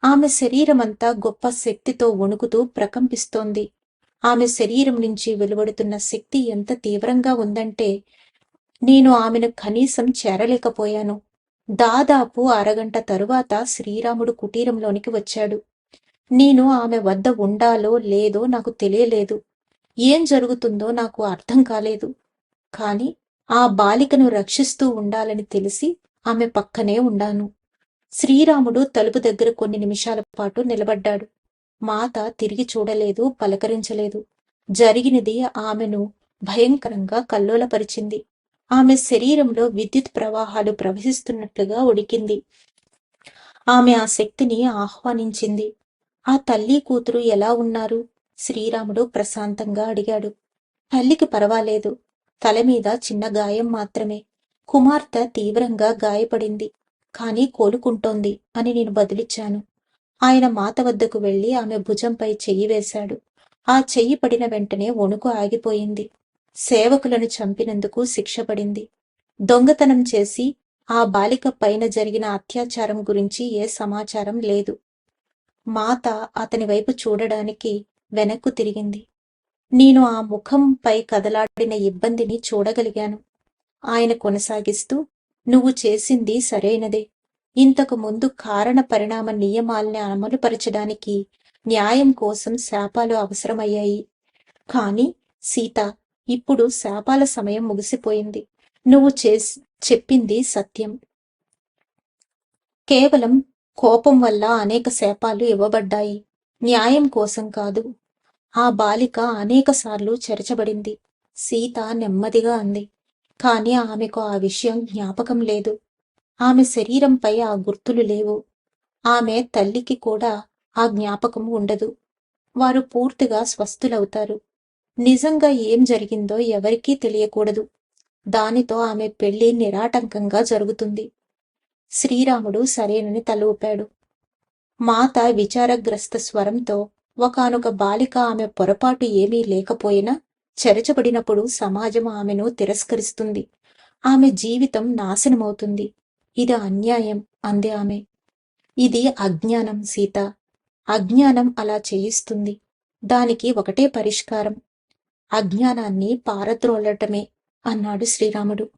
ఆమె శరీరమంతా గొప్ప శక్తితో వణుకుతూ ప్రకంపిస్తోంది. ఆమె శరీరం నుంచి వెలువడుతున్న శక్తి ఎంత తీవ్రంగా ఉందంటే నేను ఆమెను కనీసం చేరలేకపోయాను. దాదాపు అరగంట తరువాత శ్రీరాముడు కుటీరంలోనికి వచ్చాడు. నేను ఆమె వద్ద ఉండాలో లేదో నాకు తెలియలేదు. ఏం జరుగుతుందో నాకు అర్థం కాలేదు. కాని ఆ బాలికను రక్షిస్తూ ఉండాలని తెలిసి ఆమె పక్కనే ఉండాను. శ్రీరాముడు తలుపు దగ్గర కొన్ని నిమిషాల పాటు నిలబడ్డాడు. మాత తిరిగి చూడలేదు, పలకరించలేదు. జరిగినది ఆమెను భయంకరంగా కల్లోలపరిచింది. ఆమె శరీరంలో విద్యుత్ ప్రవాహాలు ప్రవహిస్తున్నట్లుగా ఉడికింది. ఆమె ఆ శక్తిని ఆహ్వానించింది. ఆ తల్లి కూతురు ఎలా ఉన్నారు? శ్రీరాముడు ప్రశాంతంగా అడిగాడు. తల్లికి పర్వాలేదు. తల మీద చిన్న గాయం మాత్రమే. కుమార్తె తీవ్రంగా గాయపడింది. కాని కోలుకుంటోంది అని నేను బదులిచ్చాను. ఆయన మాత వద్దకు వెళ్లి ఆమె భుజంపై చెయ్యి వేశాడు. ఆ చెయ్యి పడిన వెంటనే వణుకు ఆగిపోయింది. సేవకులను చంపినందుకు శిక్ష పడింది. దొంగతనం చేసి ఆ బాలిక పైన జరిగిన అత్యాచారం గురించి ఏ సమాచారం లేదు. మాత అతని వైపు చూడడానికి వెనక్కు తిరిగింది. నేను ఆ ముఖంపై కదలాడిన ఇబ్బందిని చూడగలిగాను. ఆయన కొనసాగిస్తూ, నువ్వు చేసింది సరైనదే. ఇంతకు ముందు కారణ పరిణామ నియమాల్ని అమలుపరచడానికి న్యాయం కోసం శాపాలు అవసరమయ్యాయి. కాని సీత, ఇప్పుడు శాపాల సమయం ముగిసిపోయింది. నువ్వు చెప్పింది సత్యం. కేవలం కోపం వల్ల అనేక శాపాలు ఇవ్వబడ్డాయి. న్యాయం కోసం కాదు. ఆ బాలిక అనేకసార్లు చెరచబడింది. సీత నెమ్మదిగా అంది. కాని ఆమెకు ఆ విషయం జ్ఞాపకం లేదు. ఆమె శరీరంపై ఆ గుర్తులు లేవు. ఆమె తల్లికి కూడా ఆ జ్ఞాపకం ఉండదు. వారు పూర్తిగా స్వస్థులవుతారు. నిజంగా ఏం జరిగిందో ఎవరికీ తెలియకూడదు. దానితో ఆమె పెళ్లి నిరాటంకంగా జరుగుతుంది. శ్రీరాముడు సరేనని తల ఊపాడు. మాత విచారగ్రస్త స్వరంతో, ఒకానొక బాలిక ఆమె పొరపాటు ఏమీ లేకపోయినా చెరచబడినప్పుడు సమాజం ఆమెను తిరస్కరిస్తుంది. ఆమె జీవితం నాశనమవుతుంది. ఇది అన్యాయం అంది ఆమె. ఇది అజ్ఞానం సీత. అజ్ఞానం అలా చేయిస్తుంది. దానికి ఒకటే పరిష్కారం. అజ్ఞానాన్ని పారద్రోలటమే అన్నాడు శ్రీరాముడు.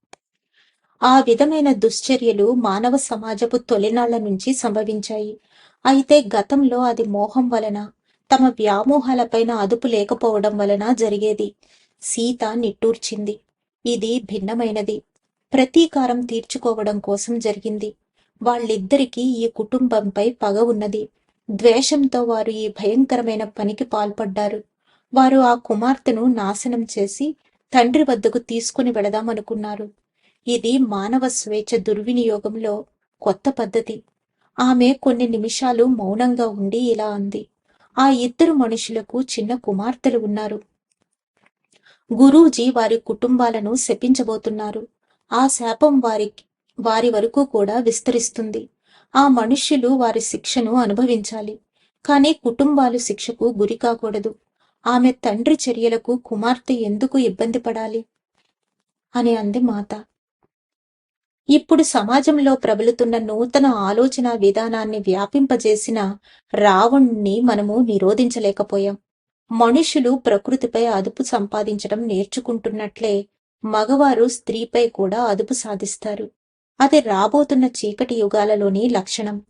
ఆ విధమైన దుశ్చర్యలు మానవ సమాజపు తొలినాళ్ల నుంచి సంభవించాయి. అయితే గతంలో అది మోహం వలన, తమ వ్యామోహాలపైన అదుపు లేకపోవడం వలన జరిగేది. సీత నిట్టూర్చింది. ఇది భిన్నమైనది. ప్రతీకారం తీర్చుకోవడం కోసం జరిగింది. వాళ్ళిద్దరికీ ఈ కుటుంబంపై పగ ఉన్నది. ద్వేషంతో వారు ఈ భయంకరమైన పనికి పాల్పడ్డారు. వారు ఆ కుమార్తెను నాశనం చేసి తండ్రి వద్దకు తీసుకుని వెళదామనుకున్నారు. ఇది మానవ స్వేచ్ఛ దుర్వినియోగంలో కొత్త పద్ధతి. ఆమె కొన్ని నిమిషాలు మౌనంగా ఉండి ఇలా అంది. ఆ ఇద్దరు మనుషులకు చిన్న కుమార్తెలు ఉన్నారు. గురూజీ వారి కుటుంబాలను శపించబోతున్నారు. ఆ శాపం వారి వరకు కూడా విస్తరిస్తుంది. ఆ మనుష్యులు వారి శిక్షను అనుభవించాలి. కానీ కుటుంబాలు శిక్షకు గురి కాకూడదు. ఆమె తండ్రి చర్యలకు కుమార్తె ఎందుకు ఇబ్బంది పడాలి అని అంది మాత. ఇప్పుడు సమాజంలో ప్రబలుతున్న నూతన ఆలోచన విధానాన్ని వ్యాపింపజేసిన రావణుణ్ణి మనము నిరోధించలేకపోయాం. మనుషులు ప్రకృతిపై అదుపు సంపాదించడం నేర్చుకుంటున్నట్లే మగవారు స్త్రీపై కూడా అదుపు సాధిస్తారు. అది రాబోతున్న చీకటి యుగాలలోని లక్షణం.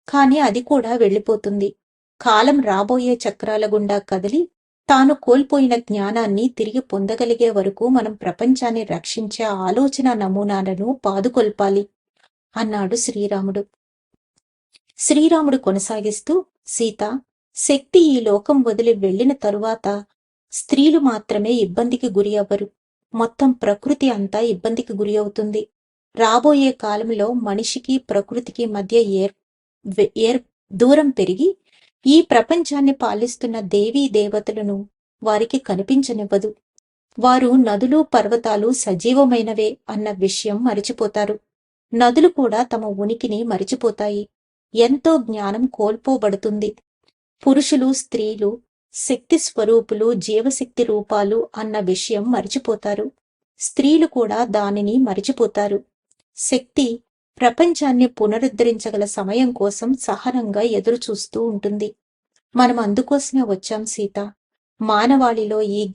కాని అది కూడా వెళ్ళిపోతుంది. కాలం రాబోయే చక్రాల గుండా కదిలి తాను కోల్పోయిన జ్ఞానాన్ని తిరిగి పొందగలిగే వరకు మనం ప్రపంచాన్ని రక్షించే ఆలోచన నమూనాలను పాదుకొల్పాలి అన్నాడు శ్రీరాముడు. శ్రీరాముడు కొనసాగిస్తూ, సీత, శక్తి ఈ లోకం వదిలి వెళ్లిన తరువాత స్త్రీలు మాత్రమే ఇబ్బందికి గురి అవ్వరు. మొత్తం ప్రకృతి అంతా ఇబ్బందికి గురి అవుతుంది. రాబోయే కాలంలో మనిషికి ప్రకృతికి మధ్య దూరం పెరిగి ఈ ప్రపంచాన్ని పాలిస్తున్న దేవీ దేవతలను వారికి కనిపించనివ్వదు. వారు నదులు పర్వతాలు సజీవమైనవే అన్న విషయం మరిచిపోతారు. నదులు కూడా తమ ఉనికిని మరిచిపోతాయి. ఎంతో జ్ఞానం కోల్పోబడుతుంది. పురుషులు స్త్రీలు శక్తి స్వరూపులు, జీవశక్తి రూపాలు అన్న విషయం మరిచిపోతారు. స్త్రీలు కూడా దానిని మరిచిపోతారు. శక్తి ప్రపంచాన్ని పునరుద్ధరించగల సమయం కోసం సహనంగా ఎదురుచూస్తూ ఉంటుంది. మనం అందుకోసమే వచ్చాం సీత. మానవాళిలో ఈ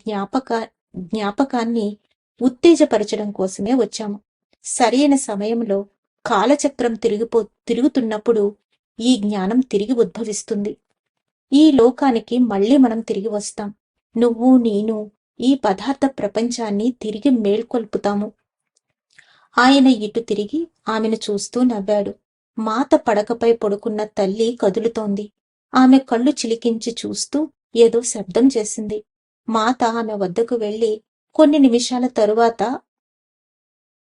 జ్ఞాపకాన్ని ఉత్తేజపరచడం కోసమే వచ్చాము. సరైన సమయంలో కాలచక్రం తిరుగుతున్నప్పుడు ఈ జ్ఞానం తిరిగి ఉద్భవిస్తుంది. ఈ లోకానికి మళ్ళీ మనం తిరిగి వస్తాం. నువ్వు నేను ఈ పదార్థ ప్రపంచాన్ని తిరిగి మేల్కొల్పుతాము. ఆయన ఇటు తిరిగి ఆమెను చూస్తూ నవ్వాడు. మాత పడకపై పడుకున్న తల్లి కదులుతోంది. ఆమె కళ్ళు చిలికించి చూస్తూ ఏదో శబ్దం చేసింది. మాత ఆమె వద్దకు వెళ్లి కొన్ని నిమిషాల తరువాత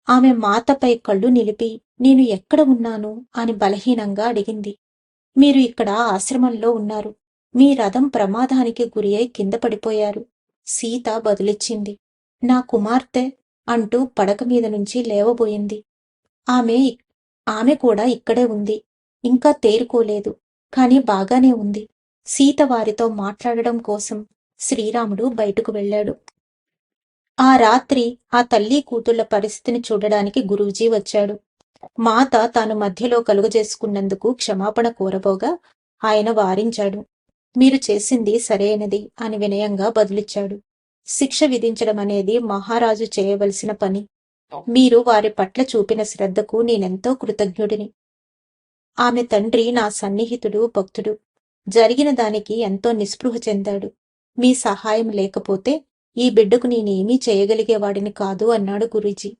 ఆమె మాతపై కళ్ళు నిలిపి, నేను ఎక్కడ ఉన్నాను అని బలహీనంగా అడిగింది. మీరు ఇక్కడ ఆశ్రమంలో ఉన్నారు. మీ రథం ప్రమాదానికి గురి అయి కింద పడిపోయారు. సీత బదులిచ్చింది. నా కుమార్తె అంటూ పడక మీద నుంచి లేవబోయింది. ఆమె కూడా ఇక్కడే ఉంది. ఇంకా తేరుకోలేదు. కాని బాగానే ఉంది. సీత వారితో మాట్లాడడం కోసం శ్రీరాముడు బయటకు వెళ్ళాడు. ఆ రాత్రి ఆ తల్లి కూతుళ్ల పరిస్థితిని చూడడానికి గురూజీ వచ్చాడు. మాత తాను మధ్యలో కలుగజేసుకున్నందుకు క్షమాపణ కోరబోగా ఆయన వారించాడు. మీరు చేసింది సరైనది అని వినయంగా బదులిచ్చాడు. శిక్ష విధించడం అనేది మహారాజు చేయవలసిన పని. మీరు వారి పట్ల చూపిన శ్రద్ధకు నేనెంతో కృతజ్ఞుడిని. ఆమె తండ్రి నా సన్నిహితుడు, భక్తుడు. జరిగిన దానికి ఎంతో నిస్పృహ చెందాడు. మీ సహాయం లేకపోతే ఈ బిడ్డకు నేనేమీ చేయగలిగేవాడిని కాదు అన్నాడు గురూజీ.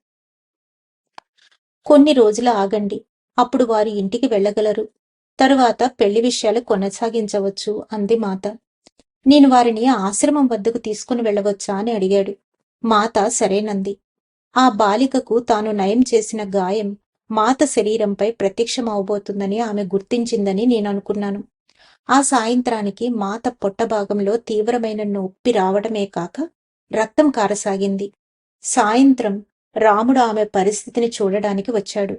కొన్ని రోజులు ఆగండి. అప్పుడు వారి ఇంటికి వెళ్ళగలరు. తరువాత పెళ్లి విషయాలు కొనసాగించవచ్చు అంది మాత. నేను వారిని ఆశ్రమం వద్దకు తీసుకుని వెళ్ళవచ్చా అని అడిగాడు. మాత సరేనంది. ఆ బాలికకు తాను నయం చేసిన గాయం మాత శరీరంపై ప్రత్యక్షమవబోతుందని ఆమె గుర్తించిందని నేననుకున్నాను. ఆ సాయంత్రానికి మాత పొట్టభాగంలో తీవ్రమైన నొప్పి రావడమే కాక రక్తం కారసాగింది. సాయంత్రం రాముడు ఆమె పరిస్థితిని చూడడానికి వచ్చాడు.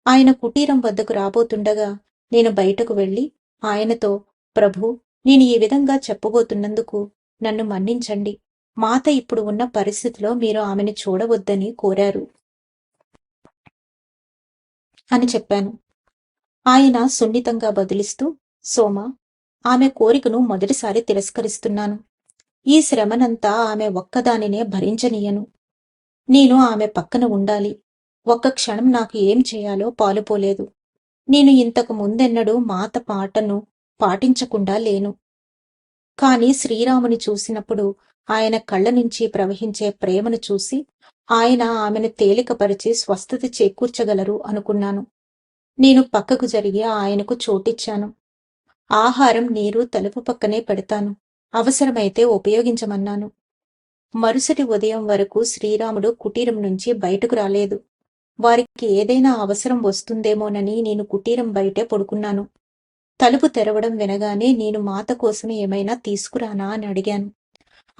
ఆయన కుటీరం వద్దకు రాబోతుండగా నేను బయటకు వెళ్లి ఆయనతో, ప్రభూ, నేను ఈ విధంగా చెప్పబోతున్నందుకు నన్ను మన్నించండి. మాత ఇప్పుడు ఉన్న పరిస్థితిలో మీరు ఆమెను చూడవద్దని కోరారు అని చెప్పాను. ఆయన సున్నితంగా బదిలిస్తూ, సోమ, ఆమె కోరికను మొదటిసారి తిరస్కరిస్తున్నాను. ఈ శ్రమనంతా ఆమె ఒక్కదానినే భరించనీయను. నేను ఆమె పక్కన ఉండాలి. ఒక్క క్షణం నాకు ఏం చేయాలో పాలుపోలేదు. నేను ఇంతకు ముందెన్నడూ మాత మాటను పాటించకుండా లేను. కాని శ్రీరాముని చూసినప్పుడు ఆయన కళ్ళ నుంచి ప్రవహించే ప్రేమను చూసి ఆయన ఆమెను తేలికపరిచి స్వస్థత చేకూర్చగలరు అనుకున్నాను. నేను పక్కకు జరిగి ఆయనకు చోటిచ్చాను. ఆహారం, నీరు తలుపు పక్కనే పెడతాను. అవసరమైతే ఉపయోగించమన్నాను. మరుసటి ఉదయం వరకు శ్రీరాముడు కుటీరం నుంచి బయటకు రాలేదు. వారికి ఏదైనా అవసరం వస్తుందేమోనని నేను కుటీరం బయటే పడుకున్నాను. తలుపు తెరవడం వినగానే నేను మాత కోసం ఏమైనా తీసుకురానా అని అడిగాను.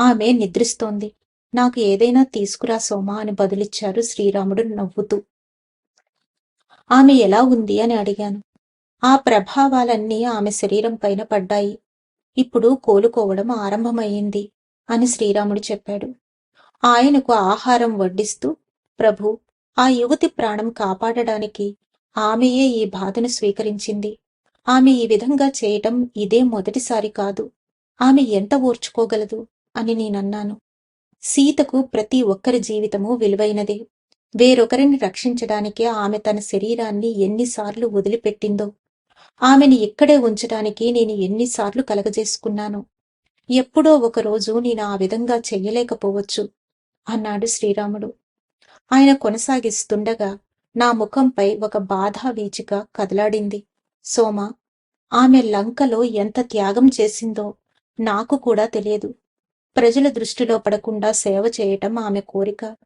ఆమె నిద్రిస్తోంది. నాకు ఏదైనా తీసుకురా సోమా అని బదులిచ్చారు శ్రీరాముడు నవ్వుతూ. ఆమె ఎలా ఉంది అని అడిగాను. ఆ ప్రభావాలన్నీ ఆమె శరీరం పైన పడ్డాయి. ఇప్పుడు కోలుకోవడం ఆరంభమయ్యింది అని శ్రీరాముడు చెప్పాడు. ఆయనకు ఆహారం వడ్డిస్తూ, ప్రభూ, ఆ యువతి ప్రాణం కాపాడడానికి ఆమెయే ఈ బాధను స్వీకరించింది. ఆమె ఈ విధంగా చేయటం ఇదే మొదటిసారి కాదు. ఆమె ఎంత ఓర్చుకోగలదు అని నేనన్నాను. సీతకు ప్రతి ఒక్కరి జీవితము విలువైనదే. వేరొకరిని రక్షించడానికే ఆమె తన శరీరాన్ని ఎన్నిసార్లు వదిలిపెట్టిందో. ఆమెని ఇక్కడే ఉంచడానికి నేను ఎన్నిసార్లు కలగజేసుకున్నాను. ఎప్పుడో ఒకరోజు నేను ఆ విధంగా చెయ్యలేకపోవచ్చు అన్నాడు శ్రీరాముడు. ఆయన కొనసాగిస్తుండగా నా ముఖంపై ఒక బాధా వీచిక కదలాడింది. సోమ, ఆమె లంకలో ఎంత త్యాగం చేసిందో నాకు కూడా తెలియదు. ప్రజల దృష్టిలో పడకుండా సేవ చేయటం ఆమె కోరిక.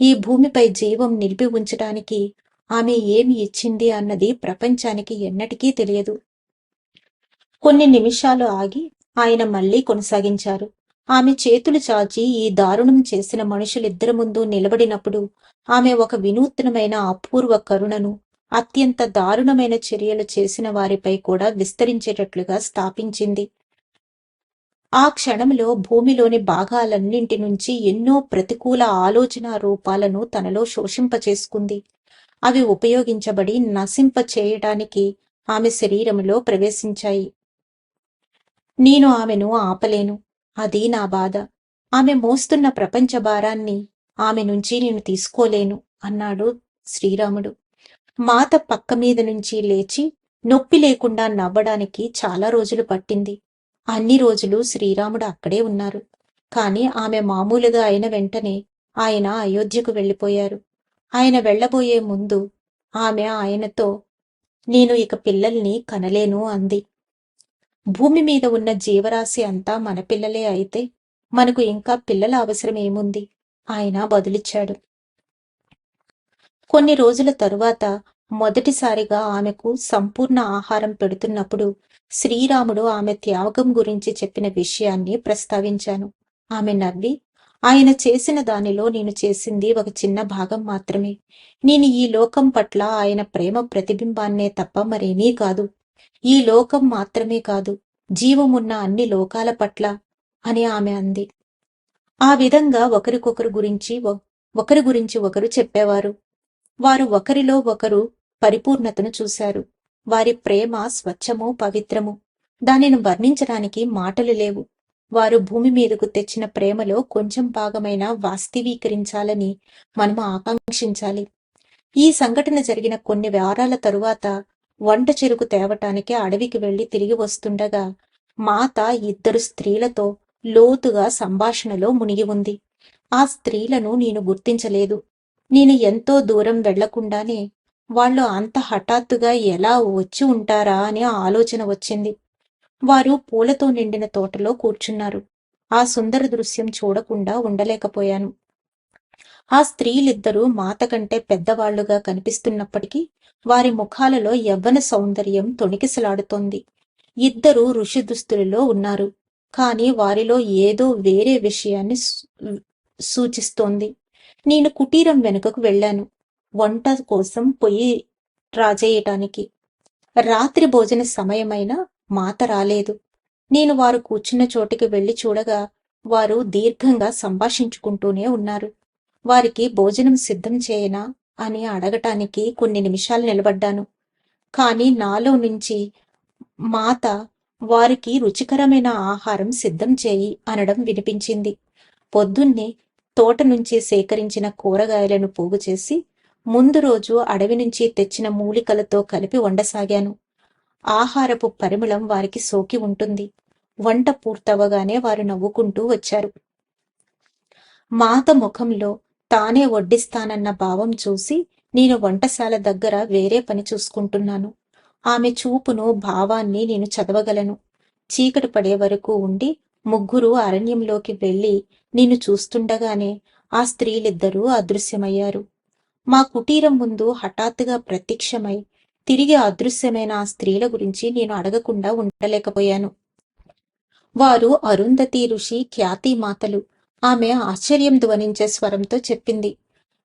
ఈ భూమిపై జీవం నిలిపి ఉంచటానికి ఆమె ఏమి ఇచ్చింది అన్నది ప్రపంచానికి ఎన్నటికీ తెలియదు. కొన్ని నిమిషాలు ఆగి ఆయన మళ్లీ కొనసాగించారు. ఆమె చేతులు చాచి ఈ దారుణం చేసిన మనుషులిద్దరి ముందు నిలబడినప్పుడు ఆమె ఒక వినూత్నమైన అపూర్వ కరుణను, అత్యంత దారుణమైన చర్యలు చేసిన వారిపై కూడా విస్తరించేటట్లుగా స్థాపించింది. ఆ క్షణంలో భూమిలోని భాగాలన్నింటి నుంచి ఎన్నో ప్రతికూల ఆలోచన రూపాలను తనలో శోషింపచేసుకుంది. అవి ఉపయోగించబడి నశింప చేయటానికి ఆమె శరీరంలో ప్రవేశించాయి. నేను ఆమెను ఆపలేను. అది నా బాధ. ఆమె మోస్తున్న ప్రపంచ భారాన్ని ఆమె నుంచి నేను తీసుకోలేను అన్నాడు శ్రీరాముడు. మాత పక్క మీద నుంచి లేచి నొప్పి లేకుండా నవ్వడానికి చాలా రోజులు పట్టింది. అన్ని రోజులు శ్రీరాముడు అక్కడే ఉన్నారు. కాని ఆమె మామూలుగా అయిన వెంటనే ఆయన అయోధ్యకు వెళ్ళిపోయారు. ఆయన వెళ్లబోయే ముందు ఆమె ఆయనతో, నేను ఇక పిల్లల్ని కనలేను అంది. భూమి మీద ఉన్న జీవరాశి అంతా మన పిల్లలే అయితే మనకు ఇంకా పిల్లల అవసరం ఏముంది? ఆయన బదులిచ్చాడు. కొన్ని రోజుల తరువాత మొదటిసారిగా ఆమెకు సంపూర్ణ ఆహారం పెడుతున్నప్పుడు శ్రీరాముడు ఆమె త్యాగం గురించి చెప్పిన విషయాన్ని ప్రస్తావించాను. ఆమె నవ్వి, ఆయన చేసిన దానిలో నేను చేసింది ఒక చిన్న భాగం మాత్రమే. నేను ఈ లోకం పట్ల ఆయన ప్రేమ ప్రతిబింబాన్నే తప్ప మరేమీ కాదు. ఈ లోకం మాత్రమే కాదు, జీవమున్న అన్ని లోకాల పట్ల అని ఆమె అంది. ఆ విధంగా ఒకరి గురించి ఒకరు చెప్పేవారు. వారు ఒకరిలో ఒకరు పరిపూర్ణతను చూశారు. వారి ప్రేమ స్వచ్ఛము, పవిత్రము. దానిని వర్ణించడానికి మాటలు లేవు. వారు భూమి మీదకు తెచ్చిన ప్రేమలో కొంచెం భాగమైన వాస్తవీకరించాలని మనము ఆకాంక్షించాలి. ఈ సంఘటన జరిగిన కొన్ని వారాల తరువాత వంట చెరుకు తేవటానికి అడవికి వెళ్లి తిరిగి వస్తుండగా మాత ఇద్దరు స్త్రీలతో లోతుగా సంభాషణలో మునిగి ఉంది. ఆ స్త్రీలను నేను గుర్తించలేదు. నేను ఎంతో దూరం వెళ్లకుండానే వాళ్ళు అంత హఠాత్తుగా ఎలా వచ్చి ఉంటారా అని ఆలోచన వచ్చింది. వారు పూలతో నిండిన తోటలో కూర్చున్నారు. ఆ సుందర దృశ్యం చూడకుండా ఉండలేకపోయాను. ఆ స్త్రీలిద్దరూ మాత కంటే పెద్దవాళ్లుగా కనిపిస్తున్నప్పటికీ వారి ముఖాలలో యవ్వన సౌందర్యం తొణికిసలాడుతోంది. ఇద్దరు ఋషి దుస్తులలో ఉన్నారు. కాని వారిలో ఏదో వేరే విషయాన్ని సూచిస్తోంది. నేను కుటీరం వెనుకకు వెళ్లాను, వంట కోసం పొయ్యి రాజేయటానికి. రాత్రి భోజన సమయమైనా మాత రాలేదు. నేను వారు కూర్చున్న చోటికి వెళ్లి చూడగా వారు దీర్ఘంగా సంభాషించుకుంటూనే ఉన్నారు. వారికి భోజనం సిద్ధం చేయనా అని అడగటానికి కొన్ని నిమిషాలు నిలబడ్డాను. కాని నాలో నుంచి మాత వారికి రుచికరమైన ఆహారం సిద్ధం చేయి అనడం వినిపించింది. పొద్దున్నే తోట నుంచి సేకరించిన కూరగాయలను పోగు చేసి ముందు రోజు అడవి నుంచి తెచ్చిన మూలికలతో కలిపి వండసాగాను. ఆహారపు పరిమళం వారికి సోకి ఉంటుంది. వంట పూర్తవగానే వారు నవ్వుకుంటూ వచ్చారు. మాత ముఖంలో తానే వడ్డిస్తానన్న భావం చూసి నేను వంటశాల దగ్గర వేరే పని చూసుకుంటున్నాను. ఆమె చూపును, భావాన్ని నేను చదవగలను. చీకటి పడే వరకు ఉండి ముగ్గురు అరణ్యంలోకి వెళ్లి నేను చూస్తుండగానే ఆ స్త్రీలిద్దరూ అదృశ్యమయ్యారు. మా కుటీరం ముందు హఠాత్తుగా ప్రత్యక్షమై తిరిగి అదృశ్యమైన ఆ స్త్రీల గురించి నేను అడగకుండా ఉండలేకపోయాను. వారు అరుంధతి ఋషి, ఖ్యాతి మాతలు. ఆమె ఆశ్చర్యం ధ్వనించే స్వరంతో చెప్పింది.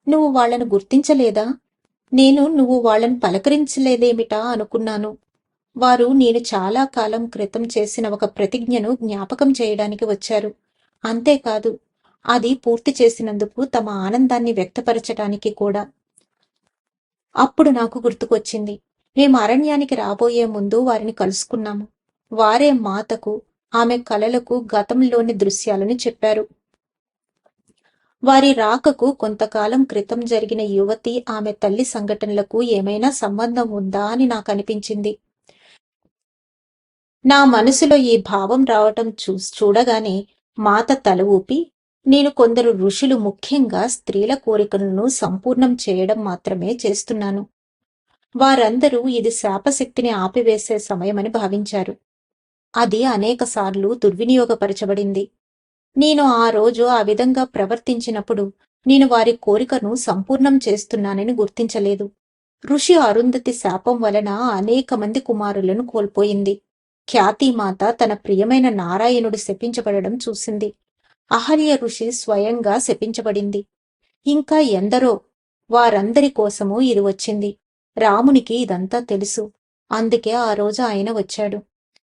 నువ్వు వాళ్లను గుర్తించలేదా? నేను నువ్వు వాళ్లను పలకరించలేదేమిటా అనుకున్నాను. వారు నేను చాలా కాలం క్రితం చేసిన ఒక ప్రతిజ్ఞను జ్ఞాపకం చేయడానికి వచ్చారు. అంతేకాదు, అది పూర్తి చేసినందుకు తమ ఆనందాన్ని వ్యక్తపరచటానికి కూడా. అప్పుడు నాకు గుర్తుకొచ్చింది. మేము అరణ్యానికి రాబోయే ముందు వారిని కలుసుకున్నాము. వారే మాతకు, ఆమె కలలకు గతంలోని దృశ్యాలను చెప్పారు. వారి రాకకు కొంతకాలం క్రితం జరిగిన యువతి, ఆమె తల్లి సంఘటనలకు ఏమైనా సంబంధం ఉందా అని నాకు అనిపించింది. నా మనసులో ఈ భావం రావటం చూడగానే మాత తల ఊపి, నేను కొందరు ఋషులు, ముఖ్యంగా స్త్రీల కోరికలను సంపూర్ణం చేయడం మాత్రమే చేస్తున్నాను. వారందరూ ఇది శాపశక్తిని ఆపివేసే సమయమని భావించారు. అది అనేకసార్లు దుర్వినియోగపరచబడింది. నేను ఆ రోజు ఆ విధంగా ప్రవర్తించినప్పుడు నేను వారి కోరికను సంపూర్ణం చేస్తున్నానని గుర్తించలేదు. ఋషి అరుంధతి శాపం వలన అనేక మంది కుమారులను కోల్పోయింది. ఖ్యాతిమాత తన ప్రియమైన నారాయణుడు శపించబడడం చూసింది. అహల్య ఋషి స్వయంగా శపించబడింది. ఇంకా ఎందరో. వారందరి కోసమూ ఇది వచ్చింది. రామునికి ఇదంతా తెలుసు. అందుకే ఆ రోజు ఆయన వచ్చాడు.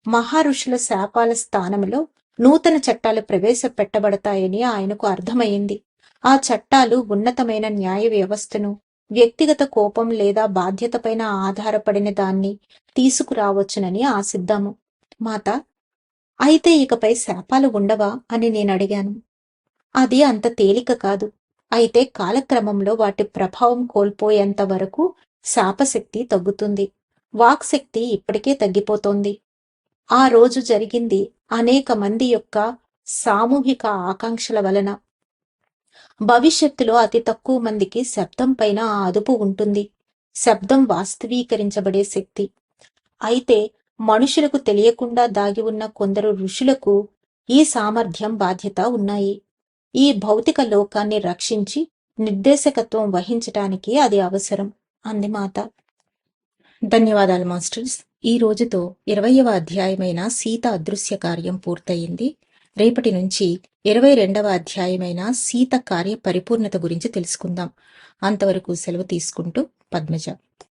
మహారుషుల శాపాల స్థానంలో నూతన చట్టాలు ప్రవేశపెట్టబడతాయని ఆయనకు అర్థమయ్యింది. ఆ చట్టాలు ఉన్నతమైన న్యాయ వ్యవస్థను, వ్యక్తిగత కోపం లేదా బాధ్యతపైన ఆధారపడిన దాన్ని తీసుకురావచ్చునని ఆశిద్దాము. మాత, అయితే ఇకపై శాపాలు ఉండవా అని నేనడిగాను. అది అంత తేలిక కాదు. అయితే కాలక్రమంలో వాటి ప్రభావం కోల్పోయేంత వరకు శాపశక్తి తగ్గుతుంది. వాక్శక్తి ఇప్పటికే తగ్గిపోతోంది. ఆ రోజు జరిగింది అనేక మంది యొక్క సామూహిక ఆకాంక్షల వలన. భవిష్యత్తులో అతి తక్కువ మందికి శబ్దం పైన ఆ అదుపు ఉంటుంది. శబ్దం వాస్తవీకరించబడే శక్తి. అయితే మనుషులకు తెలియకుండా దాగి ఉన్న కొందరు ఋషులకు ఈ సామర్థ్యం, బాధ్యత ఉన్నాయి. ఈ భౌతిక లోకాన్ని రక్షించి నిర్దేశకత్వం వహించటానికి అది అవసరం అంది మాత. ధన్యవాదాలు మాస్టర్స్. ఈ రోజుతో 20వ అధ్యాయమైన సీత అదృశ్య కార్యం పూర్తయింది. రేపటి నుంచి 22వ అధ్యాయమైన సీత కార్య పరిపూర్ణత గురించి తెలుసుకుందాం. అంతవరకు సెలవు తీసుకుంటూ పద్మజ.